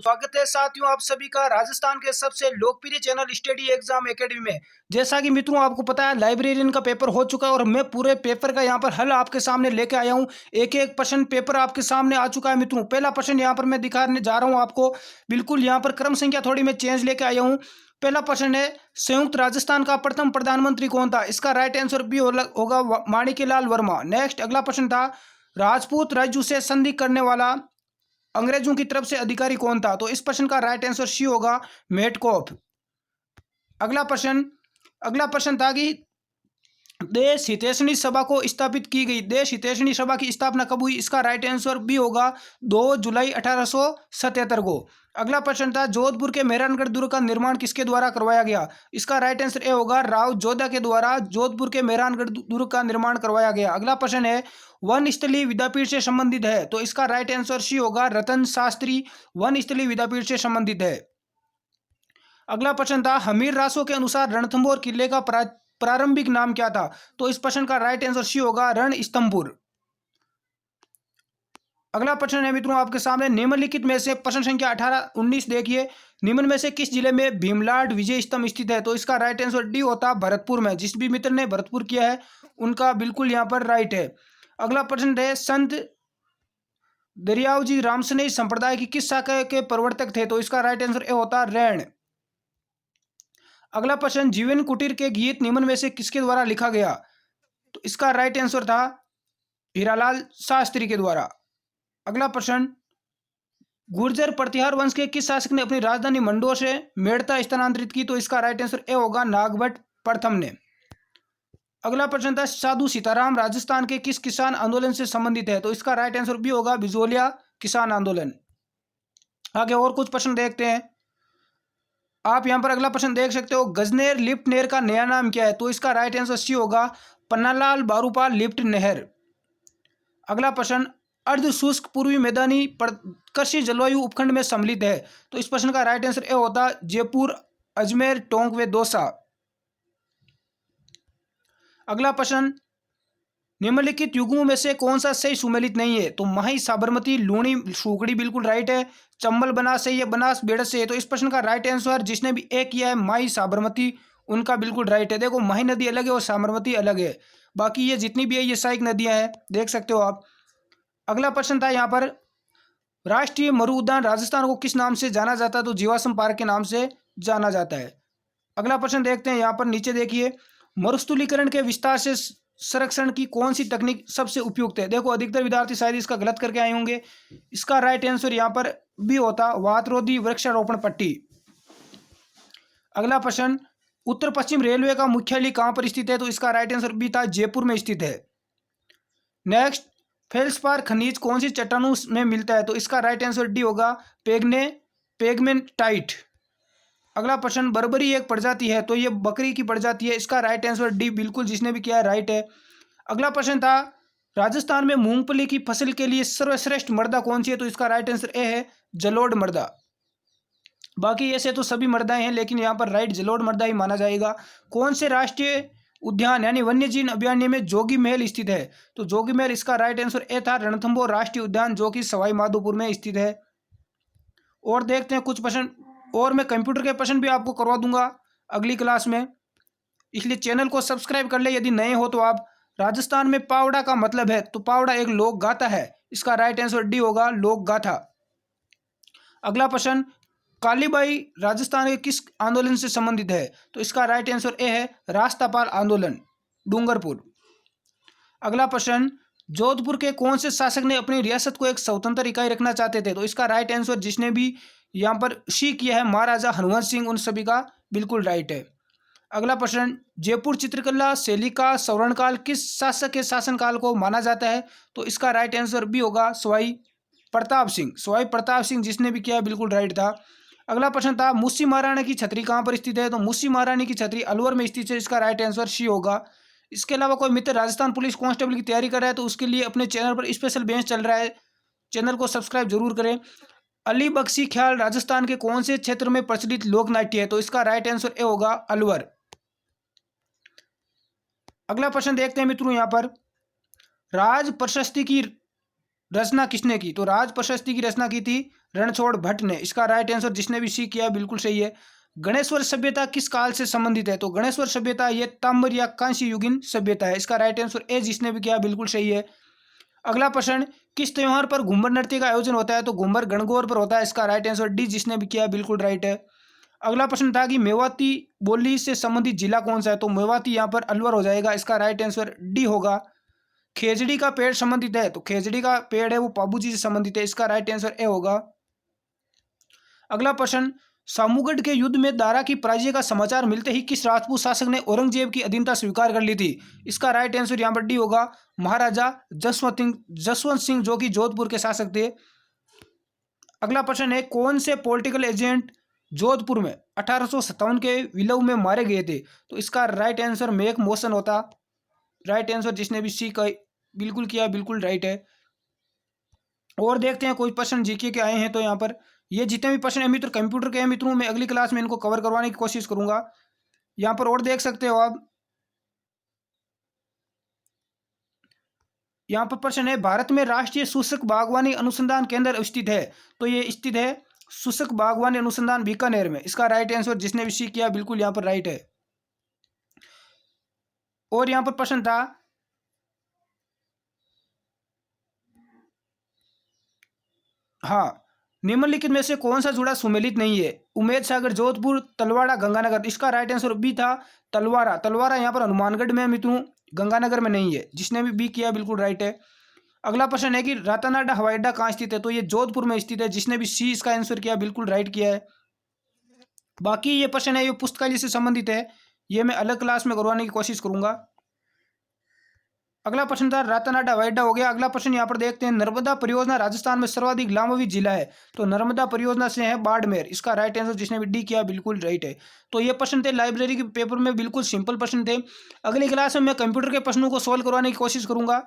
स्वागत है साथियों आप सभी का राजस्थान के सबसे लोकप्रिय चैनल स्टडी एग्जाम एकेडमी में। जैसा कि मित्रों आपको पता है लाइब्रेरियन का पेपर हो चुका है और मैं पूरे पेपर का यहां पर हल आपके सामने लेके आया हूं। एक एक प्रश्न पेपर आपके सामने आ चुका है मित्रों। पहला प्रश्न यहां पर मैं दिखाने जा रहा हूं आपको। बिल्कुल यहां पर क्रम संख्या थोड़ी मैं चेंज लेके आया हूँ। पहला प्रश्न है, संयुक्त राजस्थान का प्रथम प्रधानमंत्री कौन था? इसका राइट आंसर बी होगा माणिक्यलाल वर्मा। नेक्स्ट अगला प्रश्न था, राजपूत राज्यों से संधि करने वाला अंग्रेजों की तरफ से अधिकारी कौन था? तो इस प्रश्न का राइट आंसर सी होगा, मेटकॉफ। अगला प्रश्न अगला प्रश्न था कि देश हितैषणी सभा को स्थापित की गई। देश हितैषणी सभा की स्थापना कब हुई? इसका राइट आंसर बी होगा 2 जुलाई 1877 को। अगला प्रश्न था, जोधपुर के मेहरानगढ़ दुर्ग का निर्माण किसके द्वारा करवाया गया? इसका राइट आंसर ए होगा, राव जोधा के द्वारा जोधपुर के मेहरानगढ़ दुर्ग का निर्माण करवाया गया। अगला प्रश्न है, वन स्थलीय विद्यापीठ से संबंधित है। तो इसका राइट आंसर सी होगा, रतन शास्त्री वन स्थलीय विद्यापीठ से संबंधित है। अगला प्रश्न था, हमीर रासो के अनुसार रणथंभौर किले का प्रारंभिक नाम क्या था? तो इस प्रश्न का राइट आंसर सी होगा, रणस्तंभपुर। अगला प्रश्न है मित्रों आपके सामने, निम्नलिखित में से प्रश्न संख्या 18 19 देखिए, निम्न में से किस जिले में भीमलाड विजय स्तंभ स्थित है? तो इसका राइट आंसर डी होता भरतपुर में। जिस भी मित्र ने भरतपुर किया है उनका बिल्कुल यहाँ पर राइट है। अगला प्रश्न है, संत दरियावजी रामसनेई संप्रदाय की किस शाखा के प्रवर्तक थे? तो इसका राइट आंसर ए होता रैण। अगला प्रश्न, जीवन कुटीर के गीत निम्न में से किसके द्वारा लिखा गया? तो इसका राइट आंसर था हीरालाल शास्त्री के द्वारा। अगला प्रश्न, गुर्जर प्रतिहार वंश के किस शासक ने अपनी राजधानी मंडोर से मेड़ता स्थानांतरित की? तो इसका राइट आंसर ए होगा, नागभट्ट प्रथम ने। अगला प्रश्न था, साधु सीताराम राजस्थान के किस किसान आंदोलन से संबंधित है? तो इसका राइट आंसर भी होगा, बिजोलिया किसान आंदोलन। आगे और कुछ प्रश्न देखते हैं। आप यहां पर अगला प्रश्न देख सकते हो, गजनेर लिफ्ट नहर का नया नाम क्या है? तो इसका राइट आंसर सी होगा, पन्नालाल बारूपाल लिफ्ट नहर। अगला प्रश्न, अर्ध शुष्क पूर्वी मैदानी कृषि जलवायु उपखंड में सम्मिलित है। तो इस प्रश्न का राइट आंसर ए होता जयपुर, अजमेर, टोंक व दौसा। अगला प्रश्न, निम्नलिखित युग्मों में से कौन सा सही सुमेलित नहीं है? तो माही, साबरमती, लूणी, सूखड़ी बिल्कुल राइट है। चंबल बनास सही है, बनास बेड़स सही है। तो इस प्रश्न का राइट आंसर जिसने भी ए किया है माही साबरमती, उनका बिल्कुल राइट है। देखो माही नदी अलग है और साबरमती अलग है, बाकी ये जितनी भी है ये सहायक नदियां हैं, देख सकते हो आप। अगला प्रश्न था यहाँ पर, राष्ट्रीय मरु उद्यान राजस्थान को किस नाम से जाना जाता है? तो जीवाश्म पार्क के नाम से जाना जाता है। अगला प्रश्न देखते हैं, यहाँ पर नीचे देखिए, मरुस्थलीकरण के विस्तार से संरक्षण की कौन सी तकनीक सबसे उपयुक्त है? देखो अधिकतर विद्यार्थी शायद इसका गलत करके आए होंगे। इसका राइट आंसर यहाँ पर बी होता वातरोधी वृक्षारोपण पट्टी। अगला प्रश्न, उत्तर पश्चिम रेलवे का मुख्यालय कहाँ पर स्थित है? तो इसका राइट आंसर बी था, जयपुर में स्थित है। नेक्स्ट, फेल्सपार खनिज कौन सी चट्टानों में मिलता है? तो इसका राइट आंसर डी होगा, पेग्मेटाइट। अगला प्रश्न, बर्बरी एक प्रजाति है, तो ये बकरी की प्रजाति है। इसका राइट आंसर डी बिल्कुल जिसने भी किया है राइट है। अगला प्रश्न था, राजस्थान में मूंगफली की फसल के लिए सर्वश्रेष्ठ मृदा कौन सी है? तो इसका राइट आंसर ए है, जलोढ़ मृदा। बाकी ऐसे तो सभी मृदाएं हैं लेकिन यहाँ पर राइट जलोढ़ मृदा ही माना जाएगा। कौन से राष्ट्रीय उद्यान यानी वन्यजीव अभयारण्य में जोगी महल स्थित है? तो जोगी महल, इसका राइट आंसर ए था, रणथंभौर राष्ट्रीय उद्यान जो कि सवाई माधोपुर में स्थित है। और देखते हैं कुछ प्रश्न, और मैं कंप्यूटर के प्रश्न भी आपको करवा दूंगा अगली क्लास में, इसलिए चैनल को सब्सक्राइब कर ले यदि नए हो तो आप। राजस्थान में पावड़ा का मतलब है? तो पावड़ा एक लोक गाथा है। इसका राइट आंसर डी होगा, लोक गाथा। अगला प्रश्न, कालीबाई राजस्थान के किस आंदोलन से संबंधित है? तो इसका राइट आंसर ए है, राष्ट्रपाल आंदोलन, डूंगरपुर। अगला प्रश्न, जोधपुर के कौन से शासक ने अपनी रियासत को एक स्वतंत्र इकाई रखना चाहते थे? तो इसका राइट आंसर जिसने भी यहाँ पर सी किया है, महाराजा हनुवंश सिंह, उन सभी का बिल्कुल राइट है। अगला प्रश्न, जयपुर चित्रकला शैली का स्वर्णकाल किस शासक के शासनकाल को माना जाता है? तो इसका राइट आंसर भी होगा, सवाई प्रताप सिंह। सवाई प्रताप सिंह जिसने भी किया बिल्कुल राइट था। अगला प्रश्न था, मुंशी महारानी की छतरी कहाँ पर स्थित है? तो मुंशी महारानी की छतरी अलवर में स्थित है। इसका राइट आंसर सी होगा। इसके अलावा कोई मित्र राजस्थान पुलिस कांस्टेबल की तैयारी कर रहा है तो उसके लिए अपने चैनल पर स्पेशल बेंच चल रहा है, चैनल को सब्सक्राइब जरूर करें। अली बख्शी ख्याल राजस्थान के कौन से क्षेत्र में प्रचलित लोक नाट्य है? तो इसका राइट आंसर ए होगा, अलवर। अगला प्रश्न देखते हैं मित्रों, यहाँ पर राज प्रशस्ति की रचना किसने की? तो राज प्रशस्ति की रचना की थी रणछोड़ भट्ट ने। इसका राइट आंसर जिसने भी सी किया बिल्कुल सही है। गणेश्वर सभ्यता किस काल से संबंधित है? तो गणेश्वर सभ्यता ये ताम्र या कांस्य युगीन सभ्यता है। इसका राइट आंसर ए जिसने भी किया बिल्कुल सही है। अगला प्रश्न, किस त्योहार पर घूमर नृत्य का आयोजन होता है? तो घूमर गणगौर पर होता है। इसका राइट आंसर डी जिसने भी किया बिल्कुल राइट है। अगला प्रश्न था कि मेवाती बोली से संबंधित जिला कौन सा है? तो मेवाती यहाँ पर अलवर हो जाएगा। इसका राइट आंसर डी होगा। खेजड़ी का पेड़ संबंधित है? तो खेजड़ी का पेड़ है वो पाबूजी से संबंधित है। इसका राइट आंसर ए होगा। अगला प्रश्न, सामूगढ़ के युद्ध में दारा की पराजय का समाचार मिलते ही किस राजपूत शासक ने औरंगजेब की अधीनता स्वीकार कर ली थी? इसका राइट आंसर यहाँ पर डी होगा, महाराजा जसवंत सिंह जो कि जोधपुर के शासक थे। अगला प्रश्न है, कौन से पॉलिटिकल एजेंट जोधपुर में 1857 के विलय में मारे गए थे? तो इसका राइट आंसर मेक मोशन होता। राइट आंसर जिसने भी सी का बिल्कुल किया बिल्कुल राइट है। और देखते हैं कोई प्रश्न जीके के आए हैं। तो यहाँ पर ये जितने भी प्रश्न है मित्र कंप्यूटर के हैं मित्रों, मैं अगली क्लास में इनको कवर करवाने की कोशिश करूंगा। यहाँ पर और देख सकते हो आप, यहाँ पर प्रश्न है, भारत में राष्ट्रीय शुष्क बागवानी अनुसंधान केंद्र स्थित है? तो ये स्थित है शुष्क बागवानी अनुसंधान बीकानेर में। इसका राइट आंसर जिसने भी सी किया बिल्कुल यहाँ पर राइट है। और यहाँ पर प्रश्न था, हाँ, निम्नलिखित में से कौन सा जुड़ा सुमेलित नहीं है? उमेद सागर, जोधपुर, तलवाड़ा, गंगानगर। इसका राइट आंसर बी था तलवाड़ा। तलवाड़ा यहाँ पर हनुमानगढ़ में मित्रों, गंगानगर में नहीं है। जिसने भी बी किया बिल्कुल राइट है। अगला प्रश्न है कि रातानाडा हवाई अड्डा कहाँ स्थित है? तो ये जोधपुर में स्थित है। जिसने भी सी इसका आंसर किया बिल्कुल राइट किया है। बाकी ये प्रश्न है ये पुस्तकालय से संबंधित है, ये मैं अलग क्लास में करवाने की कोशिश करूंगा। अगला प्रश्न था, रातानाडा हवाई अड्डा हो गया। अगला प्रश्न यहाँ पर देखते हैं, नर्मदा परियोजना राजस्थान में सर्वाधिक लांबवी जिला है? तो नर्मदा परियोजना से है बाड़मेर। इसका राइट आंसर जिसने भी डी किया बिल्कुल राइट है। तो ये प्रश्न थे लाइब्रेरी के पेपर में, बिल्कुल सिंपल प्रश्न थे। अगली क्लास में मैं कंप्यूटर के प्रश्नों को सोल्व करवाने की कोशिश करूंगा।